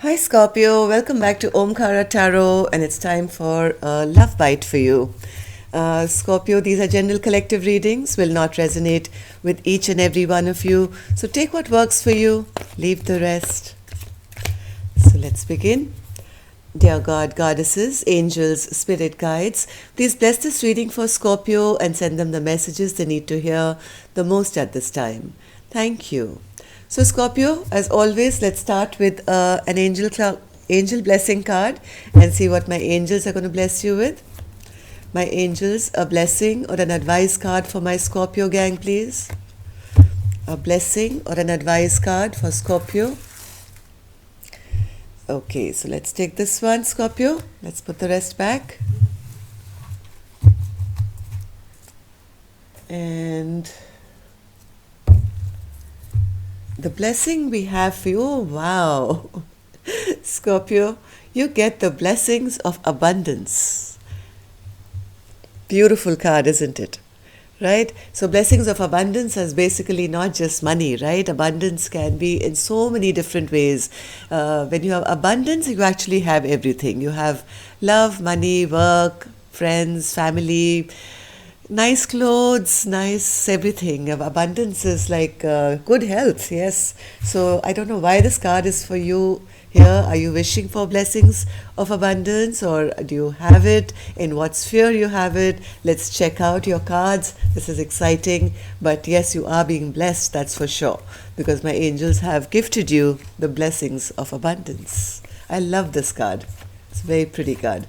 Hi Scorpio, welcome back to Omkara Tarot, and it's time for a love bite for you. Scorpio, these are general collective readings, will not resonate with each and every one of you. So take what works for you, leave the rest. So let's begin. Dear God, goddesses, angels, spirit guides, please bless this reading for Scorpio and send them the messages they need to hear the most at this time. Thank you. So Scorpio, as always, let's start with an angel blessing card and see what my angels are going to bless you with. My angels, a blessing or an advice card for my Scorpio gang, please. A blessing or an advice card for Scorpio. Okay, so let's take this one, Scorpio. Let's put the rest back. And the blessing we have for you, wow. Scorpio, you get the blessings of abundance. Beautiful card, isn't it? Right? So blessings of abundance is basically not just money, right? Abundance can be in so many different ways. When you have abundance, you actually have everything. You have love, money, work, friends, family, nice clothes, nice everything. Abundance is like good health, yes. So I don't know why this card is for you here. Are you wishing for blessings of abundance, or do you have it? In what sphere you have it? Let's check out your cards. This is exciting. But yes, you are being blessed, that's for sure, because my angels have gifted you the blessings of abundance. I love this card. It's a very pretty card.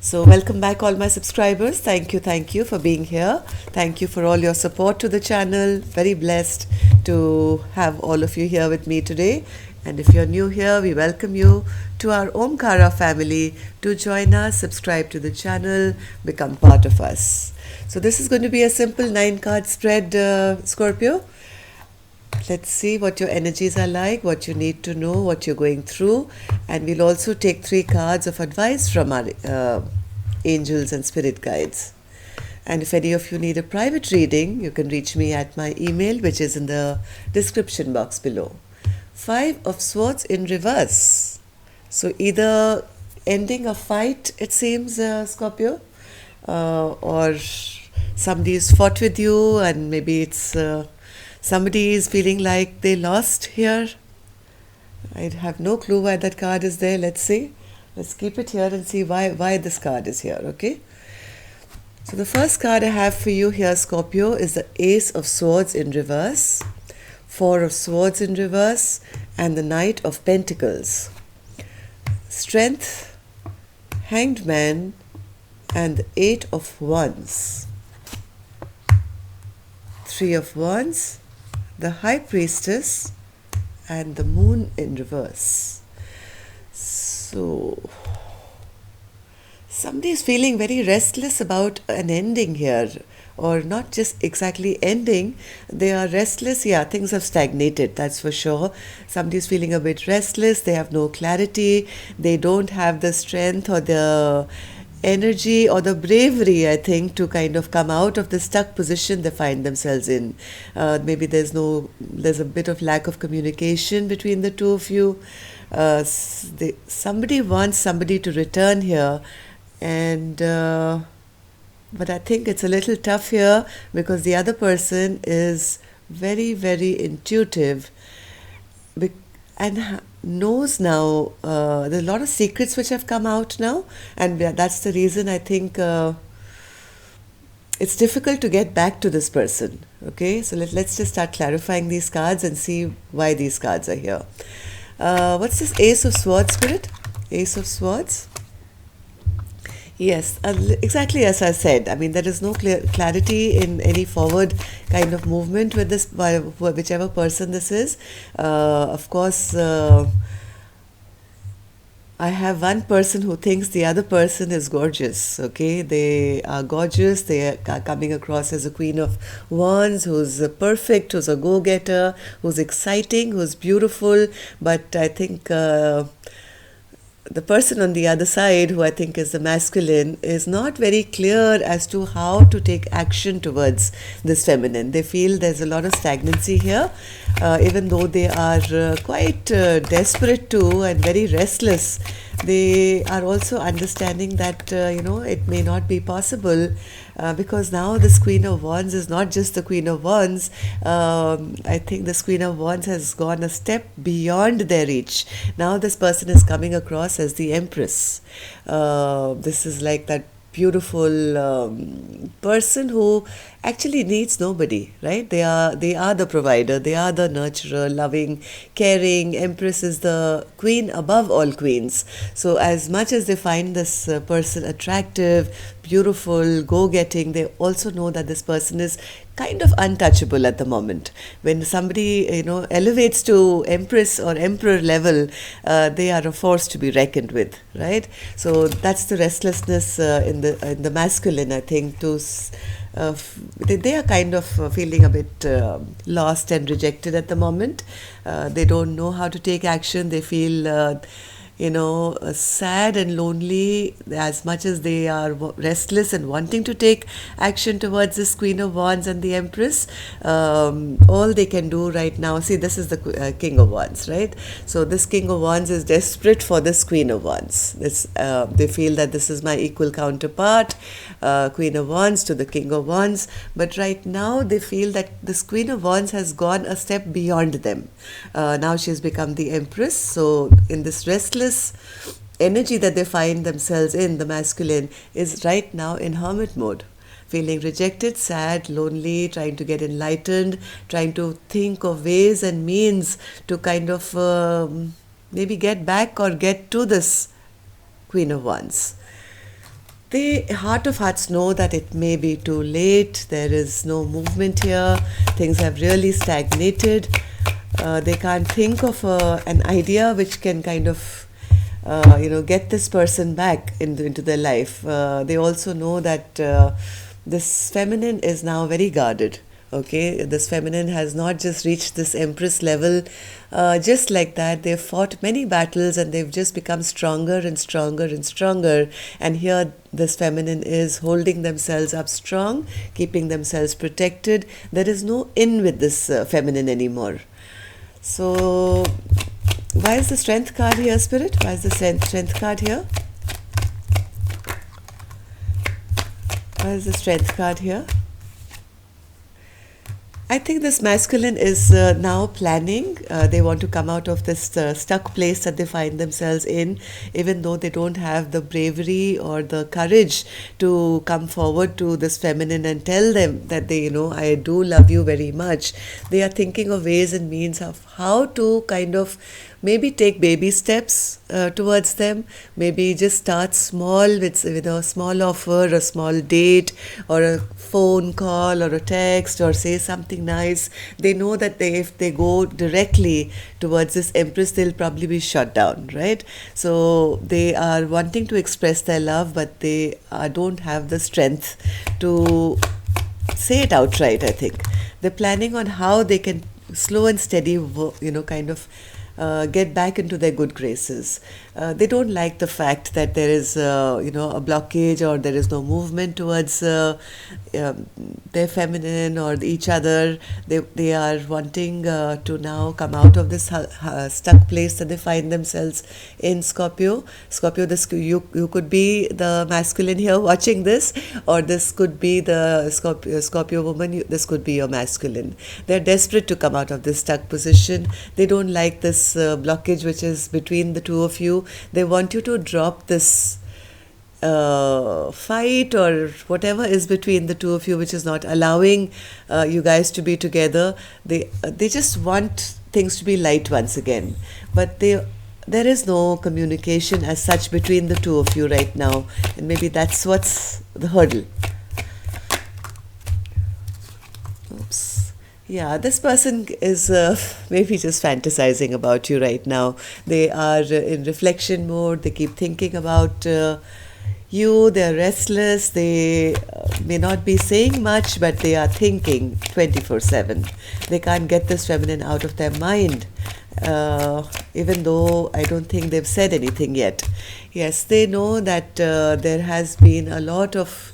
So welcome back all my subscribers. Thank you for being here. Thank you for all your support to the channel. Very blessed to have all of you here with me today. And if you're new here, we welcome you to our Omkara family. Do join us, subscribe to the channel, become part of us. So this is going to be a simple 9-card spread, Scorpio. Let's see what your energies are like, what you need to know, what you're going through, and we'll also take 3 cards of advice from our angels and spirit guides. And if any of you need a private reading, you can reach me at my email, which is in the description box below. 5 of Swords in reverse. So either ending a fight, it seems, Scorpio, or somebody's fought with you, and maybe it's somebody is feeling like they lost here. I have no clue why that card is there. Let's see. Let's keep it here and see why this card is here, okay? So the first card I have for you here, Scorpio, is the Ace of Swords in reverse, 4 of Swords in reverse, and the Knight of Pentacles. Strength, Hanged Man, and the 8 of Wands. 3 of Wands, the High Priestess, and the Moon in reverse. So somebody is feeling very restless about an ending here, or not just exactly ending. They are restless. Yeah, things have stagnated, that's for sure. Somebody is feeling a bit restless. They have no clarity. They don't have the strength or the energy or the bravery, I think, to kind of come out of the stuck position they find themselves in. Maybe there's a bit of lack of communication between the two of you. Somebody wants somebody to return here, and but I think it's a little tough here because the other person is very, very intuitive and knows now. There are a lot of secrets which have come out now, and that's the reason I think it's difficult to get back to this person. Okay, so let's just start clarifying these cards and see why these cards are here. What's this Ace of Swords, Spirit? Ace of Swords. Yes, exactly as I said. I mean, there is no clarity in any forward kind of movement with this, whichever person this is. Of course, I have one person who thinks the other person is gorgeous, okay? They are gorgeous. They are coming across as a Queen of Wands who's perfect, who's a go-getter, who's exciting, who's beautiful. But I think the person on the other side, who I think is the masculine, is not very clear as to how to take action towards this feminine. They feel there's a lot of stagnancy here, even though they are quite desperate too and very restless. They are also understanding that it may not be possible, because now this Queen of Wands is not just the Queen of Wands. I think this Queen of Wands has gone a step beyond their reach. Now this person is coming across as the Empress. This is like that beautiful person who actually needs nobody, right? They are the provider, they are the nurturer, loving, caring. Empress is the queen above all queens. So as much as they find this person attractive, beautiful, go-getting, they also know that this person is kind of untouchable at the moment. When somebody elevates to Empress or Emperor level, they are a force to be reckoned with, right? So that's the restlessness in the masculine, I think. They are kind of feeling a bit lost and rejected at the moment. They don't know how to take action. They feel sad and lonely. As much as they are restless and wanting to take action towards this Queen of Wands and the Empress, all they can do right now, see, this is the King of Wands, right? So this King of Wands is desperate for this Queen of Wands. They feel that this is my equal counterpart, Queen of Wands to the King of Wands. But right now they feel that this Queen of Wands has gone a step beyond them. Now she's become the Empress. So in this restless energy that they find themselves in, the masculine is right now in hermit mode, feeling rejected, sad, lonely, trying to get enlightened, trying to think of ways and means to kind of maybe get back or get to this Queen of Wands. They, heart of hearts, know that it may be too late. There is no movement here. Things have really stagnated. They can't think of an idea which can kind of get this person back into their life. They also know that this feminine is now very guarded. Okay, this feminine has not just reached this Empress level just like that. They've fought many battles and they've just become stronger and stronger and stronger. And here this feminine is holding themselves up strong, keeping themselves protected. There is no in with this feminine anymore. So why is the Strength card here, Spirit? Why is the Strength card here? Why is the Strength card here? I think this masculine is now planning. They want to come out of this stuck place that they find themselves in, even though they don't have the bravery or the courage to come forward to this feminine and tell them that I do love you very much. They are thinking of ways and means of how to kind of maybe take baby steps towards them. Maybe just start small with a small offer, a small date, or a phone call, or a text, or say something nice. They know that if they go directly towards this Empress, they'll probably be shut down, right? So they are wanting to express their love, but they don't have the strength to say it outright, I think. They're planning on how they can slow and steady, kind of get back into their good graces. They don't like the fact that there is, a blockage, or there is no movement towards their feminine or each other. They are wanting to now come out of this stuck place that they find themselves in, Scorpio. Scorpio, you could be the masculine here watching this, or this could be the Scorpio woman. This could be your masculine. They're desperate to come out of this stuck position. They don't like this blockage which is between the two of you. They want you to drop this fight or whatever is between the two of you, which is not allowing you guys to be together. They just want things to be light once again, but there is no communication as such between the two of you right now, and maybe that's what's the hurdle. Oops. Yeah, this person is maybe just fantasizing about you right now. They are in reflection mode. They keep thinking about you. They're restless. They may not be saying much, but they are thinking 24/7. They can't get this feminine out of their mind. even though I don't think they've said anything yet. Yes, they know that there has been a lot of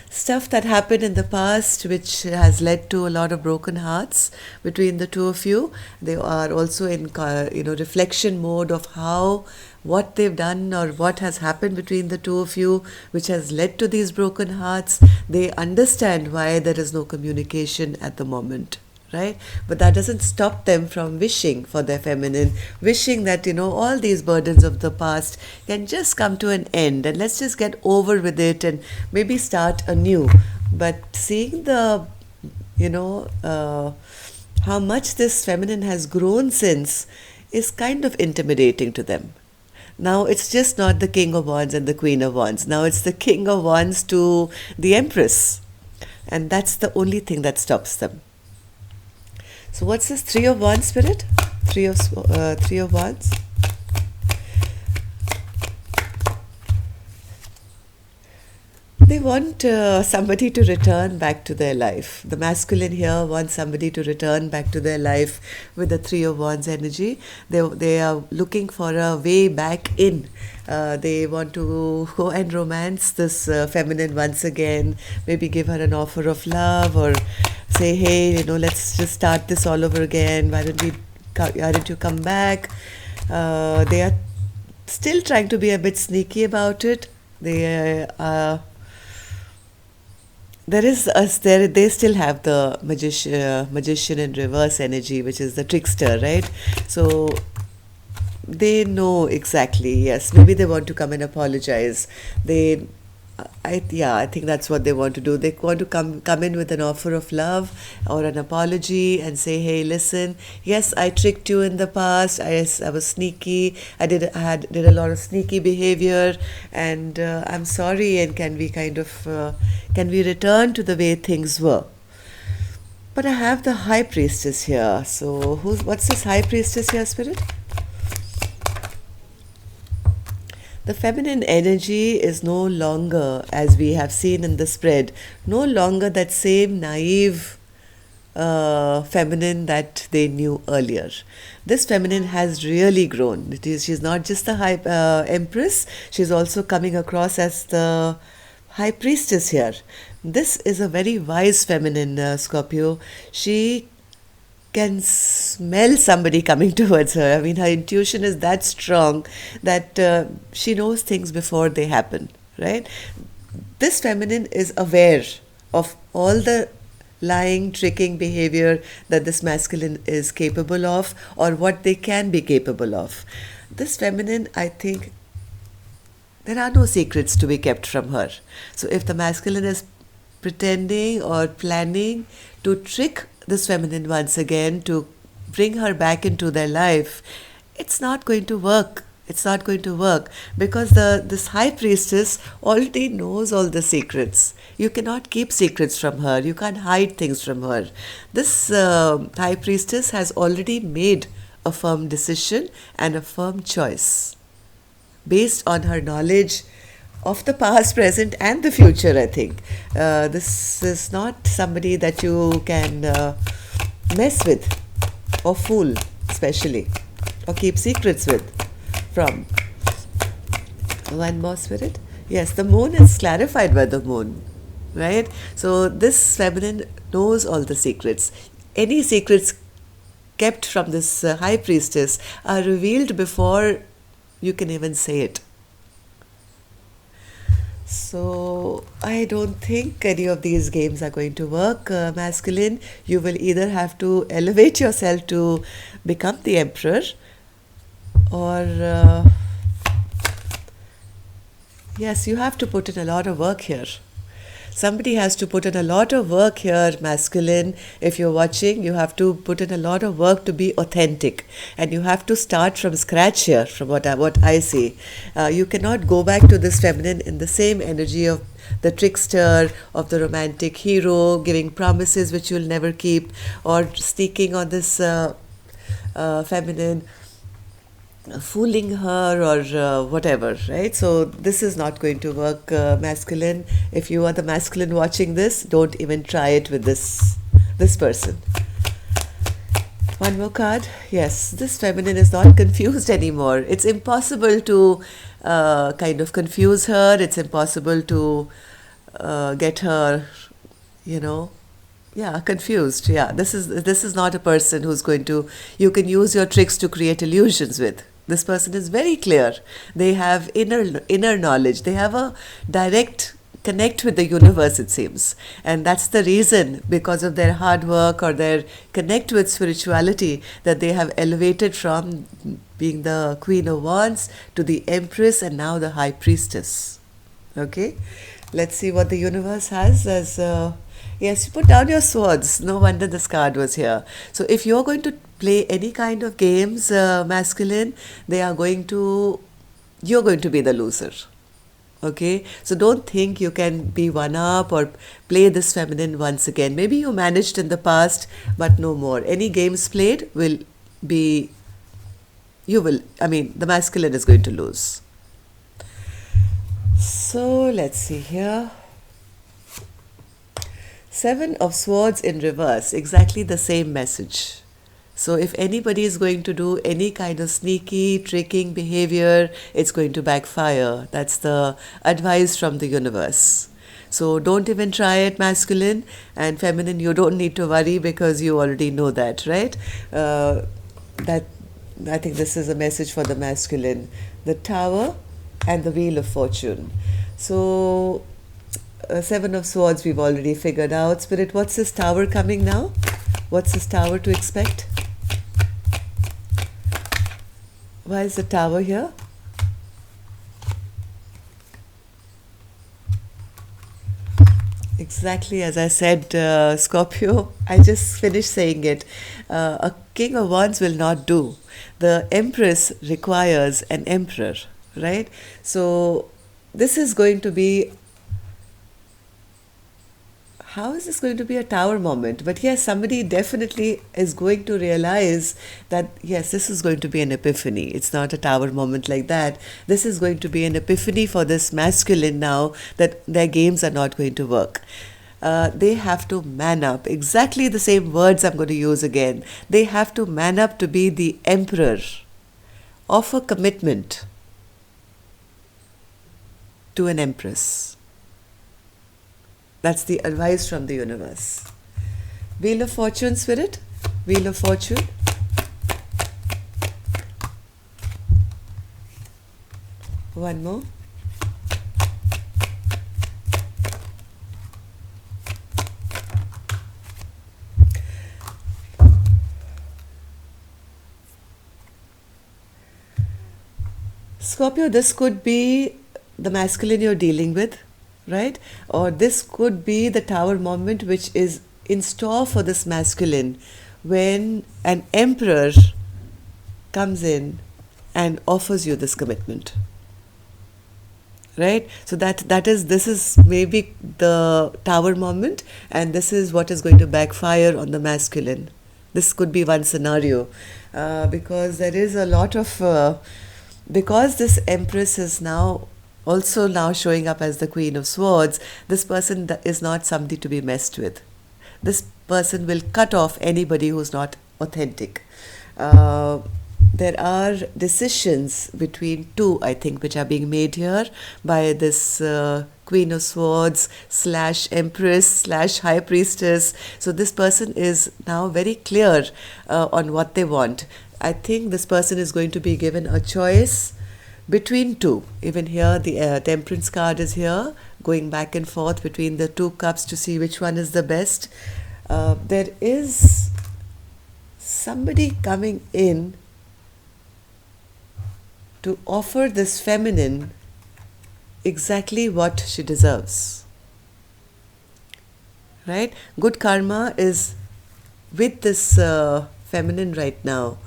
stuff that happened in the past which has led to a lot of broken hearts between the two of you. They are also in reflection mode of how what they've done or what has happened between the two of you which has led to these broken hearts. They understand why there is no communication at the moment, right? But that doesn't stop them from wishing for their feminine, wishing that, all these burdens of the past can just come to an end and let's just get over with it and maybe start anew. But seeing how much this feminine has grown since is kind of intimidating to them. Now it's just not the King of Wands and the Queen of Wands. Now it's the King of Wands to the Empress. And that's the only thing that stops them. So what's this Three of Wands, Spirit? Three of Wands. They want somebody to return back to their life. The masculine here wants somebody to return back to their life with the Three of Wands energy. They are looking for a way back in. They want to go and romance this feminine once again. Maybe give her an offer of love or say, hey, let's just start this all over again. Why don't you come back? They are still trying to be a bit sneaky about it. They still have the magician in reverse energy, which is the trickster, right? So they know exactly. Yes, maybe they want to come and apologize. I think that's what they want to do. They want to come in with an offer of love or an apology and say, hey, listen, yes, I tricked you in the past. I was sneaky. I did a lot of sneaky behavior, and I'm sorry. And can we return to the way things were? But I have the High Priestess here. So what's this High Priestess here, Spirit? The feminine energy is no longer, as we have seen in the spread, no longer that same naive feminine that they knew earlier. This feminine has really grown. She's not just the High Empress, she's also coming across as the High Priestess here. This is a very wise feminine, Scorpio. She can smell somebody coming towards her. I mean, her intuition is that strong that she knows things before they happen, right? This feminine is aware of all the lying, tricking behavior that this masculine is capable of or what they can be capable of. This feminine, I think, there are no secrets to be kept from her. So if the masculine is pretending or planning to trick this feminine once again, to bring her back into their life, it's not going to work. It's not going to work because this High Priestess already knows all the secrets. You cannot keep secrets from her. You can't hide things from her. This High Priestess has already made a firm decision and a firm choice based on her knowledge of the past, present and the future, I think. This is not somebody that you can mess with or fool, especially, or keep secrets with from. One more, Spirit. Yes, the moon is clarified by the moon, right? So this feminine knows all the secrets. Any secrets kept from this High Priestess are revealed before you can even say it. So I don't think any of these games are going to work, masculine. You will either have to elevate yourself to become the emperor, or yes, you have to put in a lot of work here. Somebody has to put in a lot of work here, masculine. If you're watching, you have to put in a lot of work to be authentic. And you have to start from scratch here, from what I see. You cannot go back to this feminine in the same energy of the trickster, of the romantic hero, giving promises which you'll never keep, or sneaking on this feminine, fooling her or whatever, right? So this is not going to work, masculine. If you are the masculine watching this, don't even try it with this person. One more card. Yes, this feminine is not confused anymore. It's impossible to kind of confuse her. It's impossible to get her, you know, yeah, confused. Yeah, this is not a person who's going to, you can use your tricks to create illusions with. This person is very clear. They have inner knowledge. They have a direct connect with the universe, it seems. And that's the reason, because of their hard work or their connect with spirituality, that they have elevated from being the Queen of Wands to the Empress and now the High Priestess. Okay, let's see what the universe has as. Yes, you put down your swords. No wonder this card was here. So if you're going to play any kind of games, masculine, you're going to be the loser. Okay, so don't think you can be one up or play this feminine once again. Maybe you managed in the past, but no more. Any games played will be, the masculine is going to lose. So let's see here. Seven of Swords in reverse, exactly the same message. So if anybody is going to do any kind of sneaky, tricking behavior, it's going to backfire. That's the advice from the universe. So don't even try it, masculine. And feminine, you don't need to worry because you already know that, right? That I think this is a message for the masculine. The Tower and the Wheel of Fortune. So Seven of Swords we've already figured out. Spirit, what's this Tower coming now? What's this Tower to expect? Why is the Tower here? Exactly as I said, Scorpio. I just finished saying it. A King of Wands will not do. The Empress requires an Emperor, right? So this is going to be, how is this going to be a Tower moment? But yes, somebody definitely is going to realize that, yes, this is going to be an epiphany. It's not a Tower moment like that. This is going to be an epiphany for this masculine now, that their games are not going to work. They have to man up. Exactly the same words I'm going to use again. They have to man up to be the emperor of a commitment to an empress. That's the advice from the universe. Wheel of Fortune, Spirit. Wheel of Fortune. One more. Scorpio, this could be the masculine you're dealing with, right? Or this could be the Tower moment which is in store for this masculine when an emperor comes in and offers you this commitment, right? So this is maybe the Tower moment, and this is what is going to backfire on the masculine. This could be one scenario, because there is a lot of because this empress is now also now showing up as the Queen of Swords. This person is not somebody to be messed with. This person will cut off anybody who's not authentic. There are decisions between two, I think, which are being made here by this Queen of Swords / Empress / High Priestess. So this person is now very clear on what they want. I think this person is going to be given a choice between two. Even here, the Temperance card is here, going back and forth between the two cups to see which one is the best. There is somebody coming in to offer this feminine exactly what she deserves, right? Good karma is with this feminine right now.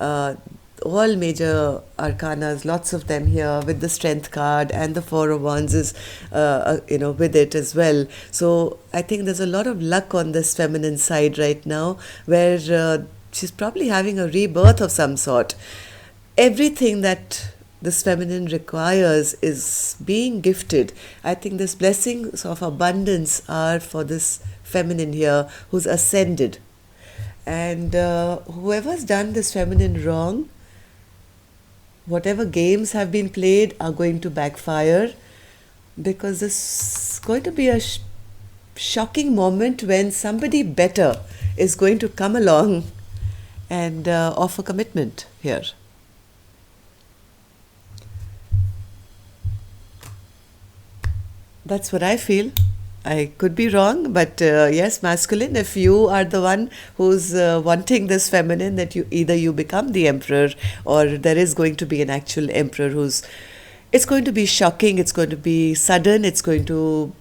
All major arcanas, lots of them here with the Strength card, and the Four of Wands is with it as well. So I think there's a lot of luck on this feminine side right now, where she's probably having a rebirth of some sort. Everything that this feminine requires is being gifted. I think this blessings of abundance are for this feminine here who's ascended. And whoever's done this feminine wrong, whatever games have been played are going to backfire, because this is going to be a shocking moment when somebody better is going to come along and offer commitment here. That's what I feel. I could be wrong, but yes, masculine, if you are the one who's wanting this feminine, that you become the emperor, or there is going to be an actual emperor who's, it's going to be shocking, it's going to be sudden, it's going to,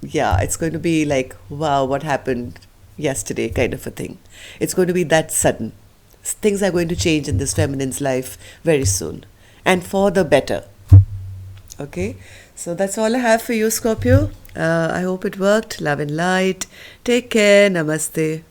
yeah, it's going to be like, wow, what happened yesterday kind of a thing. It's going to be that sudden. Things are going to change in this feminine's life very soon, and for the better. Okay, so that's all I have for you, Scorpio. I hope it worked. Love and light. Take care. Namaste.